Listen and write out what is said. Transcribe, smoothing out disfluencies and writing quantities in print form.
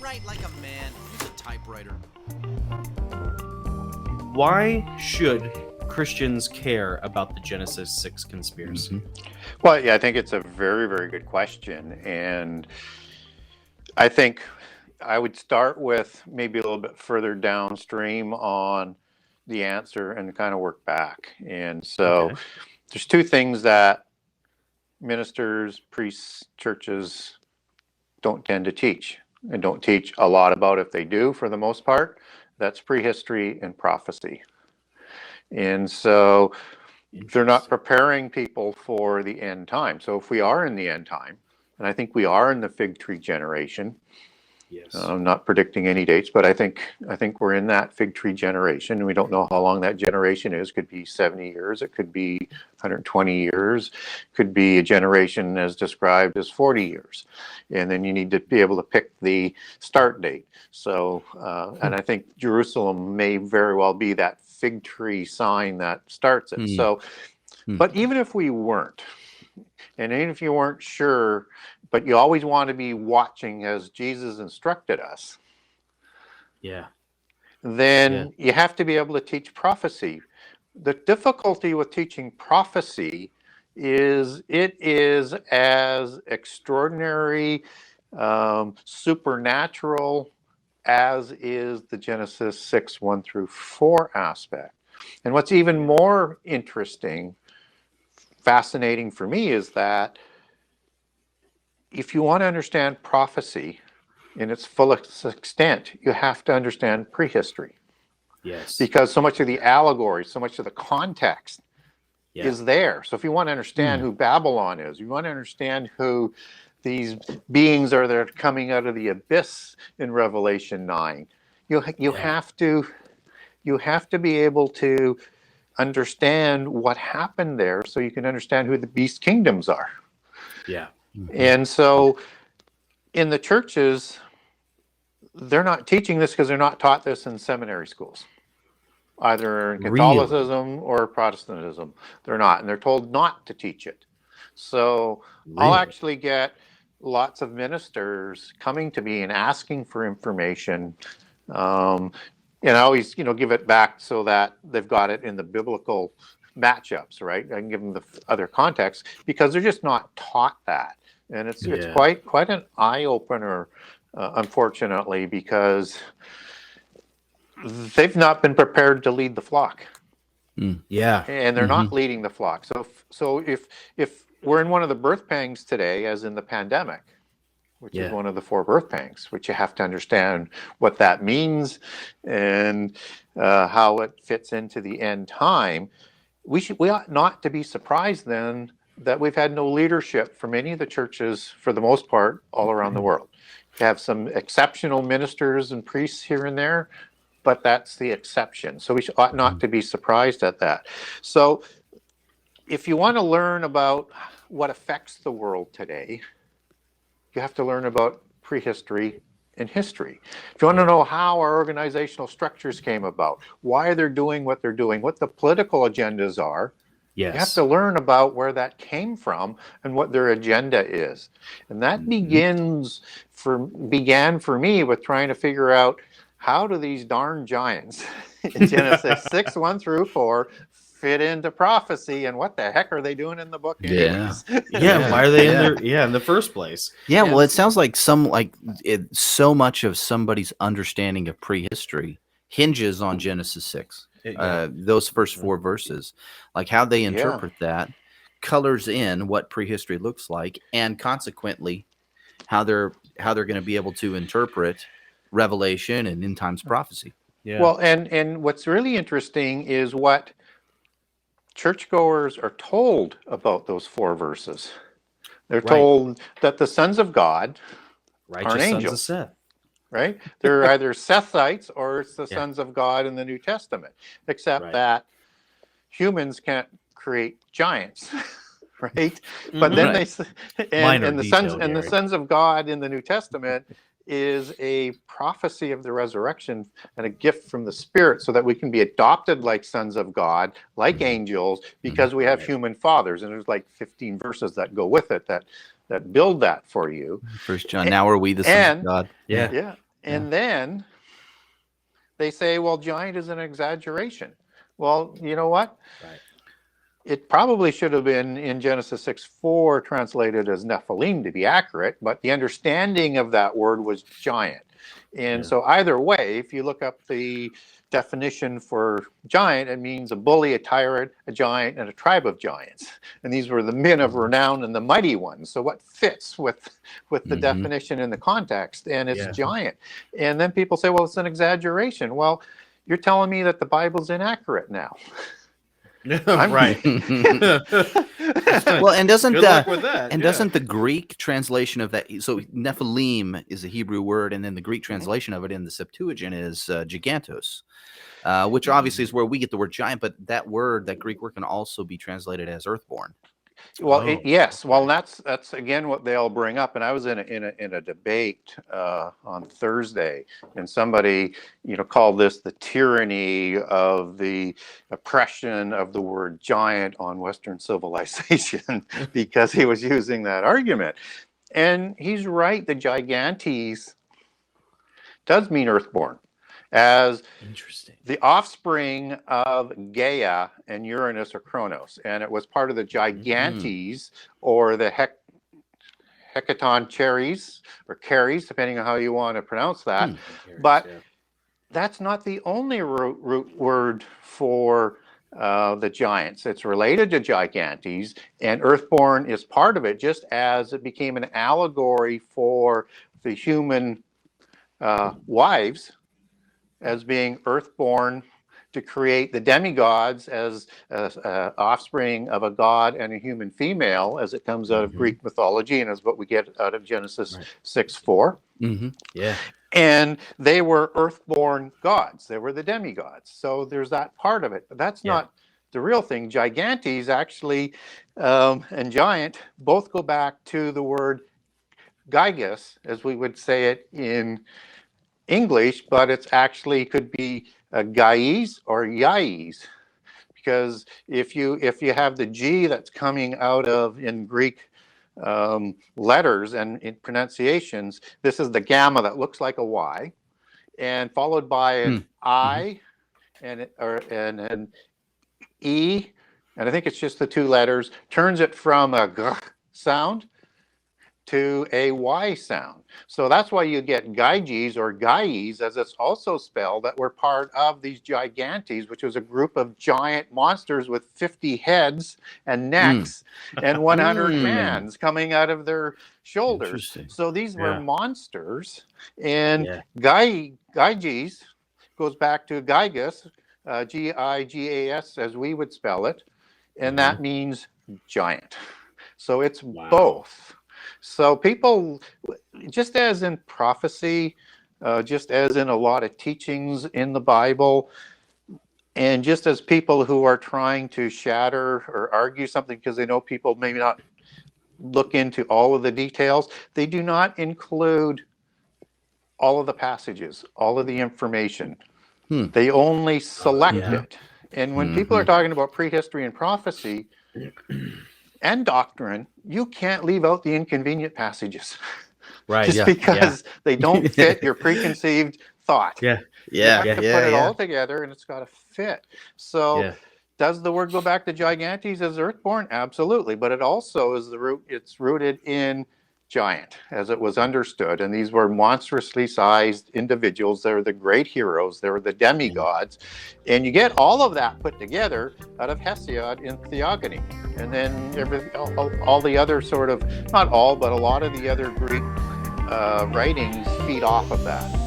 write like a man. Use a typewriter. Why should Christians care about the Genesis 6 conspiracy? Well, yeah, I think it's a very, very good question. And I think I would start with maybe a little bit further downstream on the answer and kind of work back. And so there's two things that ministers, priests, churches don't tend to teach and don't teach a lot about. If they do, for the most part, that's prehistory and prophecy. And so they're not preparing people for the end time. So if we are in the end time, and I think we are in the fig tree generation, Yes. I'm not predicting any dates, but I think we're in that fig tree generation. We don't know how long that generation is. It could be 70 years. It could be 120 years. It could be a generation as described as 40 years. And then you need to be able to pick the start date. So, and I think Jerusalem may very well be that fig tree sign that starts it. So, but even if we weren't, and even if you weren't sure, but you always want to be watching as Jesus instructed us, then you have to be able to teach prophecy. The difficulty with teaching prophecy is it is as extraordinary, supernatural as is the Genesis 6, 1 through 4 aspect. And what's even more interesting, fascinating for me, is that if you want to understand prophecy in its fullest extent, you have to understand prehistory. Yes. Because so much of the allegory, so much of the context is there. So if you want to understand who Babylon is, you want to understand who these beings are that are coming out of the abyss in Revelation 9, you have to be able to understand what happened there so you can understand who the beast kingdoms are. And so in the churches, they're not teaching this because they're not taught this in seminary schools, either in Catholicism or Protestantism. They're not, and they're told not to teach it. So I'll actually get lots of ministers coming to me and asking for information. And I always, give it back so that they've got it in the biblical matchups, right? I can give them the other context because they're just not taught that. And it's quite an eye-opener, unfortunately, because they've not been prepared to lead the flock. And they're not leading the flock. So if we're in one of the birth pangs today, as in the pandemic, which is one of the 4 birth pangs, which you have to understand what that means and how it fits into the end time, we ought not to be surprised then that we've had no leadership from any of the churches, for the most part, all around the world. You have some exceptional ministers and priests here and there, but that's the exception. So we ought not to be surprised at that. So if you want to learn about what affects the world today, you have to learn about prehistory and history. If you want to know how our organizational structures came about, why they're doing what they're doing, what the political agendas are, you have to learn about where that came from and what their agenda is. And that began for me with trying to figure out, how do these darn giants in Genesis 6, 1 through 4 fit into prophecy, and what the heck are they doing in the book anyways? Why are they in there in the first place? Well, it sounds like so much of somebody's understanding of prehistory hinges on Genesis 6. Those first 4 verses, like how they interpret that colors in what prehistory looks like, and consequently how they're going to be able to interpret Revelation and end times prophecy. Well, and what's really interesting is what churchgoers are told about those 4 verses. They're told that the sons of God aren't angels. Sons of Seth. Right? They're either Sethites or it's the sons of God in the New Testament, except that humans can't create giants, right? But then the sons of God in the New Testament is a prophecy of the resurrection and a gift from the Spirit, so that we can be adopted like sons of God, like angels, because we have human fathers. And there's like 15 verses that go with it that build that for you. First John, now are we the sons of God? And then they say, well, giant is an exaggeration. Well, you know what? Right. It probably should have been in Genesis 6:4 translated as Nephilim to be accurate, but the understanding of that word was giant. And so either way, if you look up the definition for giant, it means a bully, a tyrant, a giant, and a tribe of giants. And these were the men of renown and the mighty ones. So what fits with the definition in the context? And it's giant. And then people say, well, it's an exaggeration. Well, you're telling me that the Bible's inaccurate now. Right. Well, and doesn't Good luck with that. doesn't the Greek translation of that? So Nephilim is a Hebrew word, and then the Greek translation of it in the Septuagint is gigantos, which obviously is where we get the word giant. But that word, that Greek word, can also be translated as earthborn. Well, yes. Well, that's again what they all bring up. And I was in a debate on Thursday, and somebody called this the tyranny of the oppression of the word giant on Western civilization because he was using that argument. And he's right. The gigantes does mean earthborn, as the offspring of Gaia and Uranus or Kronos, and it was part of the gigantes or the hecaton cherries or caries, depending on how you want to pronounce that. But that's not the only root word for the giants. It's related to gigantes, and earthborn is part of it, just as it became an allegory for the human wives as being earthborn to create the demigods as offspring of a god and a human female, as it comes out of Greek mythology and as what we get out of Genesis 6:4. Yeah. And they were earthborn gods. They were the demigods. So there's that part of it. But that's not the real thing. Gigantes actually and giant both go back to the word gygus, as we would say it in English, but it's actually could be gaies or yais, because if you have the G that's coming out of in Greek letters and in pronunciations, this is the gamma that looks like a Y, and followed by an I and an E, and I think it's just the two letters, turns it from a g sound to a Y sound. So that's why you get Gyges or Gaies, as it's also spelled, that were part of these gigantes, which was a group of giant monsters with 50 heads and necks and 100 hands coming out of their shoulders. So these were monsters. And Gyges goes back to Gygus, Gigas, as we would spell it, and that means giant. So it's both. So people, just as in prophecy, just as in a lot of teachings in the Bible, and just as people who are trying to shatter or argue something because they know people maybe not look into all of the details, they do not include all of the passages, all of the information. They only select it. And when people are talking about prehistory and prophecy and doctrine, you can't leave out the inconvenient passages, just because they don't fit your preconceived thought. You have to put it all together, and it's got to fit. So, does the word go back to gigantes as earthborn? Absolutely, but it also is the root. It's rooted in giant, as it was understood, and these were monstrously sized individuals. They were the great heroes. They were the demigods, and you get all of that put together out of Hesiod in Theogony, and then all the other sort of, not all, but a lot of the other Greek writings feed off of that.